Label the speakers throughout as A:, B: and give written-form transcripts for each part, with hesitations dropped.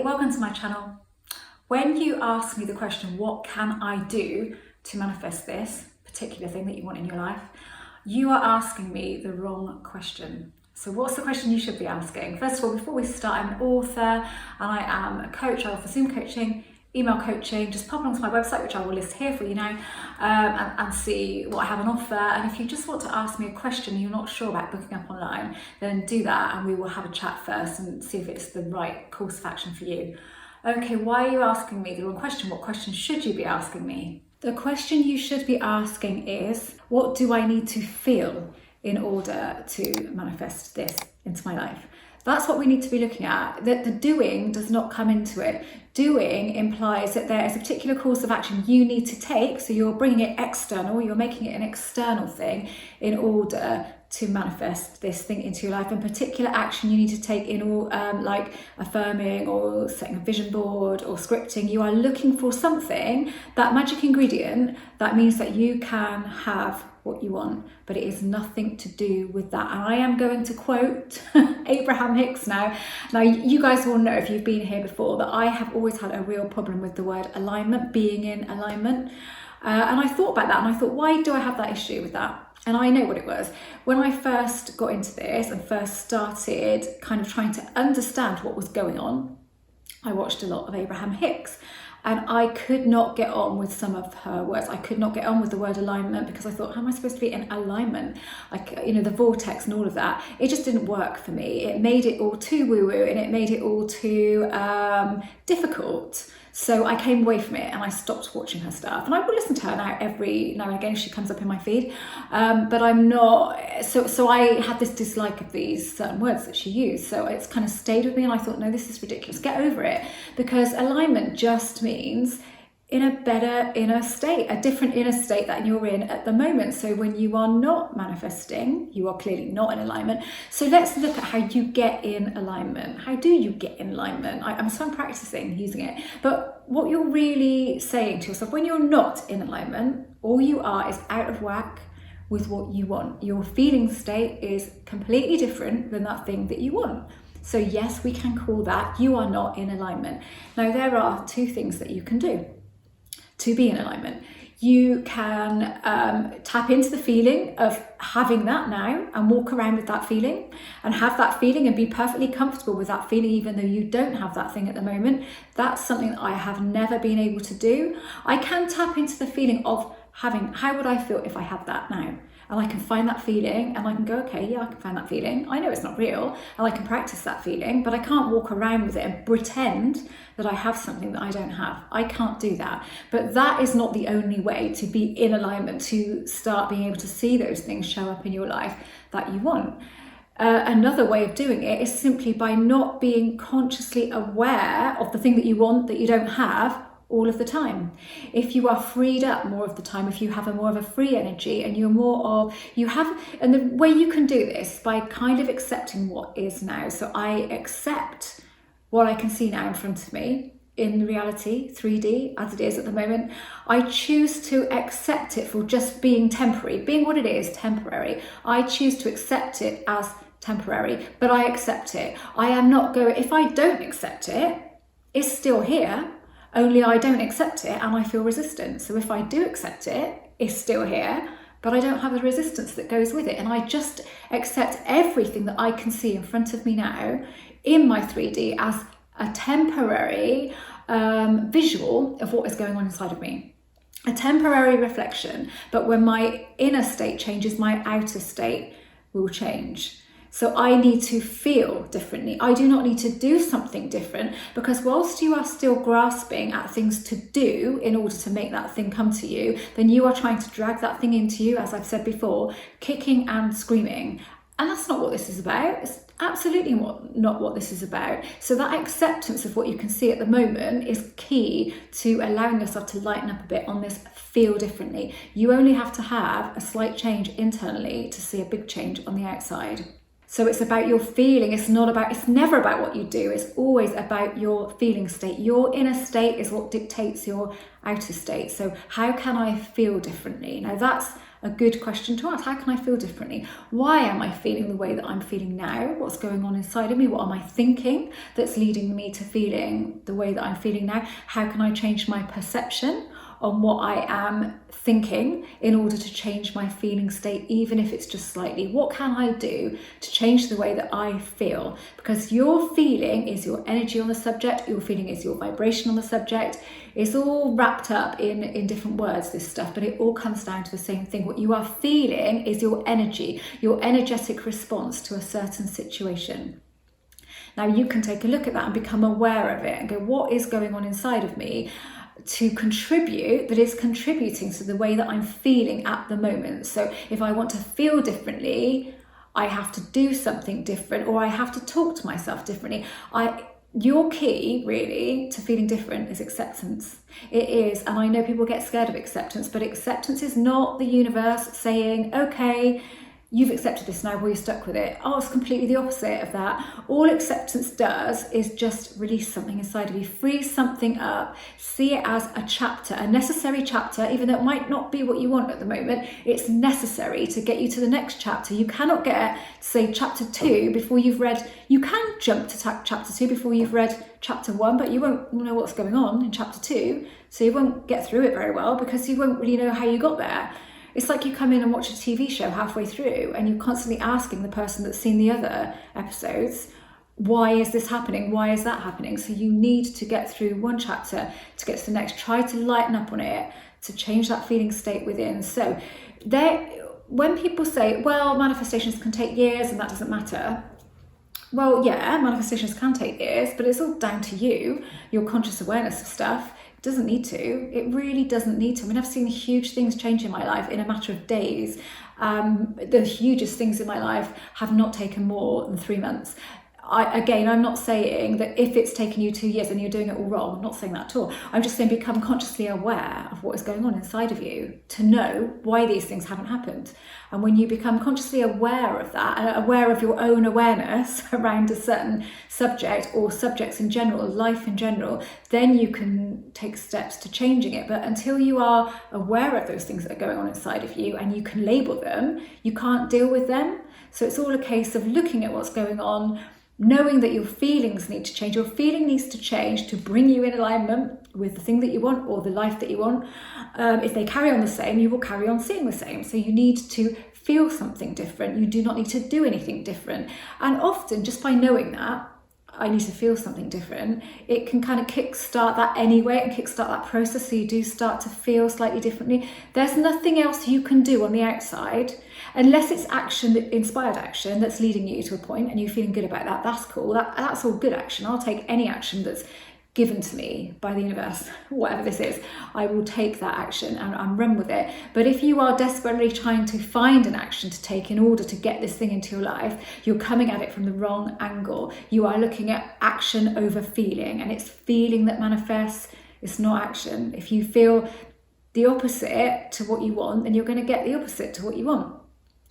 A: welcome to my channel. When you ask me the question, what can I do to manifest this particular thing that you want in your life, you are asking me the wrong question. So what's the question you should be asking? First of all, before we start, I'm an author and I am a coach. I offer Zoom coaching, email coaching. Just pop along to my website, which I will list here for you now, and see what I have on offer. And if you just want to ask me a question and you're not sure about booking up online, then do that and we will have a chat first and see if it's the right course of action for you. Okay, why are you asking me the wrong question? What question should you be asking me? The question you should be asking is, what do I need to feel in order to manifest this into my life? That's what we need to be looking at. That the doing does not come into it. Doing implies that there is a particular course of action you need to take, so you're bringing it external, you're making it an external thing in order to manifest this thing into your life. And particular action you need to take in all, like affirming or setting a vision board or scripting. You are looking for something, that magic ingredient, that means that you can have what you want, but it is nothing to do with that. And I am going to quote Abraham Hicks now. Now, you guys will know if you've been here before that I have always had a real problem with the word alignment, being in alignment. And I thought about that and I thought, why do I have that issue with that? And I know what it was. When I first got into this and first started kind of trying to understand what was going on, I watched a lot of Abraham Hicks. And I could not get on with some of her words. I could not get on with the word alignment because I thought, how am I supposed to be in alignment? Like, you know, the vortex and all of that. It just didn't work for me. It made it all too woo-woo and it made it all too difficult. So I came away from it and I stopped watching her stuff. And I will listen to her now every now and again. She comes up in my feed. But I'm not, so I had this dislike of these certain words that she used. So it's kind of stayed with me and I thought, no, this is ridiculous. Get over it. Because alignment just means in a better inner state, a different inner state that you're in at the moment. So when you are not manifesting, you are clearly not in alignment. So let's look at how you get in alignment. How do you get in alignment? I'm still practicing using it. But what you're really saying to yourself, when you're not in alignment, all you are is out of whack with what you want. Your feeling state is completely different than that thing that you want. So yes, we can call that you are not in alignment. Now, there are two things that you can do to be in alignment. You can tap into the feeling of having that now and walk around with that feeling and have that feeling and be perfectly comfortable with that feeling even though you don't have that thing at the moment. That's something that I have never been able to do. I can tap into the feeling of having, how would I feel if I had that now? And I can find that feeling and I can go, okay, yeah, I can find that feeling. I know it's not real and I can practice that feeling, but I can't walk around with it and pretend that I have something that I don't have. I can't do that. But that is not the only way to be in alignment, to start being able to see those things show up in your life that you want. Another way of doing it is simply by not being consciously aware of the thing that you want that you don't have all of the time. If you are freed up more of the time, if you have a more of a free energy and you're more of, and the way you can do this by kind of accepting what is now. So I accept what I can see now in front of me in reality, 3D as it is at the moment. I choose to accept it for just being temporary, being what it is, temporary. I choose to accept it as temporary, but I accept it. I am not going, if I don't accept it, it's still here. Only I don't accept it and I feel resistance. So if I do accept it, it's still here, but I don't have the resistance that goes with it. And I just accept everything that I can see in front of me now in my 3D as a temporary visual of what is going on inside of me. A temporary reflection, but when my inner state changes, my outer state will change. So I need to feel differently. I do not need to do something different, because whilst you are still grasping at things to do in order to make that thing come to you, then you are trying to drag that thing into you, as I've said before, kicking and screaming. And that's not what this is about. It's absolutely not what this is about. So that acceptance of what you can see at the moment is key to allowing yourself to lighten up a bit on this feel differently. You only have to have a slight change internally to see a big change on the outside. So it's about your feeling. It's never about what you do. It's always about your feeling state. Your inner state is what dictates your outer state. So how can I feel differently? Now that's a good question to ask. How can I feel differently? Why am I feeling the way that I'm feeling now? What's going on inside of me? What am I thinking that's leading me to feeling the way that I'm feeling now? How can I change my perception on what I am thinking in order to change my feeling state, even if it's just slightly? What can I do to change the way that I feel? Because your feeling is your energy on the subject, your feeling is your vibration on the subject. It's all wrapped up in different words, this stuff, but it all comes down to the same thing. What you are feeling is your energy, your energetic response to a certain situation. Now you can take a look at that and become aware of it and go, what is going on inside of me to contribute, that is contributing to the way that I'm feeling at the moment? So if I want to feel differently, I have to do something different, or I have to talk to myself differently. Your key really to feeling different is acceptance. It is, and I know people get scared of acceptance, but acceptance is not the universe saying, okay, you've accepted this now, well, you're stuck with it. Oh, it's completely the opposite of that. All acceptance does is just release something inside of you, free something up, see it as a chapter, a necessary chapter, even though it might not be what you want at the moment. It's necessary to get you to the next chapter. You cannot get, say, chapter 2 before you've read, you can jump to chapter 2 before you've read chapter 1, but you won't know what's going on in chapter 2, so you won't get through it very well because you won't really know how you got there. It's like you come in and watch a TV show halfway through and you're constantly asking the person that's seen the other episodes, why is this happening? Why is that happening? So you need to get through one chapter to get to the next. Try to lighten up on it, to change that feeling state within. So when people say, well, manifestations can take years and that doesn't matter. Well, yeah, manifestations can take years, but it's all down to you, your conscious awareness of stuff. Doesn't need to. It really doesn't need to. I mean, I've seen huge things change in my life in a matter of days. The hugest things in my life have not taken more than 3 months. I'm not saying that if it's taken you 2 years and you're doing it all wrong. I'm not saying that at all. I'm just saying become consciously aware of what is going on inside of you to know why these things haven't happened. And when you become consciously aware of that and aware of your own awareness around a certain subject or subjects in general, life in general, then you can take steps to changing it. But until you are aware of those things that are going on inside of you and you can label them, you can't deal with them. So it's all a case of looking at what's going on, knowing that your feelings need to change. Your feeling needs to change to bring you in alignment with the thing that you want or the life that you want. If they carry on the same, you will carry on seeing the same. So you need to feel something different. You do not need to do anything different. And often just by knowing that, I need to feel something different, it can kind of kickstart that anyway and kickstart that process, so you do start to feel slightly differently. There's nothing else you can do on the outside unless it's action, inspired action, that's leading you to a point and you're feeling good about that. That's cool. That's all good action. I'll take any action that's given to me by the universe, whatever this is. I will take that action and run with it. But if you are desperately trying to find an action to take in order to get this thing into your life, you're coming at it from the wrong angle. You are looking at action over feeling, and it's feeling that manifests. It's not action. If you feel the opposite to what you want, then you're going to get the opposite to what you want.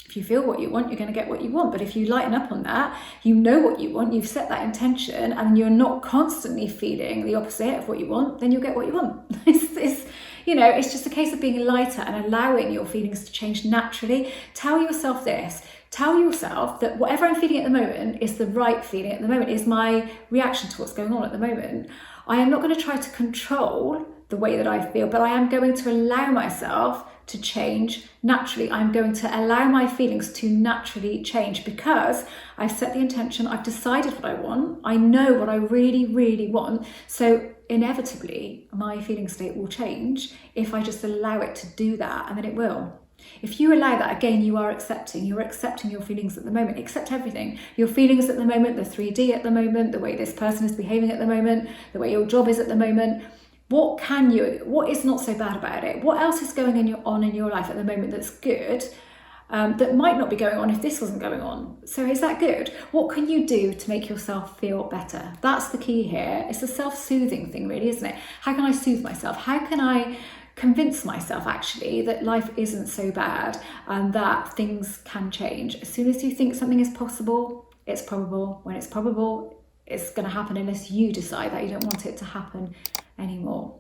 A: If you feel what you want, you're going to get what you want. But if you lighten up on that, you know what you want, you've set that intention, and you're not constantly feeling the opposite of what you want, then you'll get what you want. It's just a case of being lighter and allowing your feelings to change naturally. Tell yourself this. Tell yourself that whatever I'm feeling at the moment is the right feeling at the moment, is my reaction to what's going on at the moment. I am not going to try to control the way that I feel, but I am going to allow myself to change naturally. I'm going to allow my feelings to naturally change because I've set the intention, I've decided what I want, I know what I really, really want. So inevitably, my feeling state will change if I just allow it to do that, and then it will. If you allow that, again, you're accepting your feelings at the moment. Accept everything. Your feelings at the moment, the 3D at the moment, the way this person is behaving at the moment, the way your job is at the moment. What is not so bad about it? What else is going on in your life at the moment that's good, that might not be going on if this wasn't going on? So is that good? What can you do to make yourself feel better? That's the key here. It's a self-soothing thing, really, isn't it? How can I soothe myself? How can I convince myself actually that life isn't so bad and that things can change? As soon as you think something is possible, it's probable. When it's probable, it's going to happen unless you decide that you don't want it to happen anymore.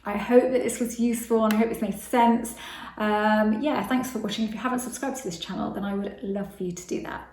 A: I hope that this was useful and I hope this made sense. Yeah, thanks for watching. If you haven't subscribed to this channel, then I would love for you to do that.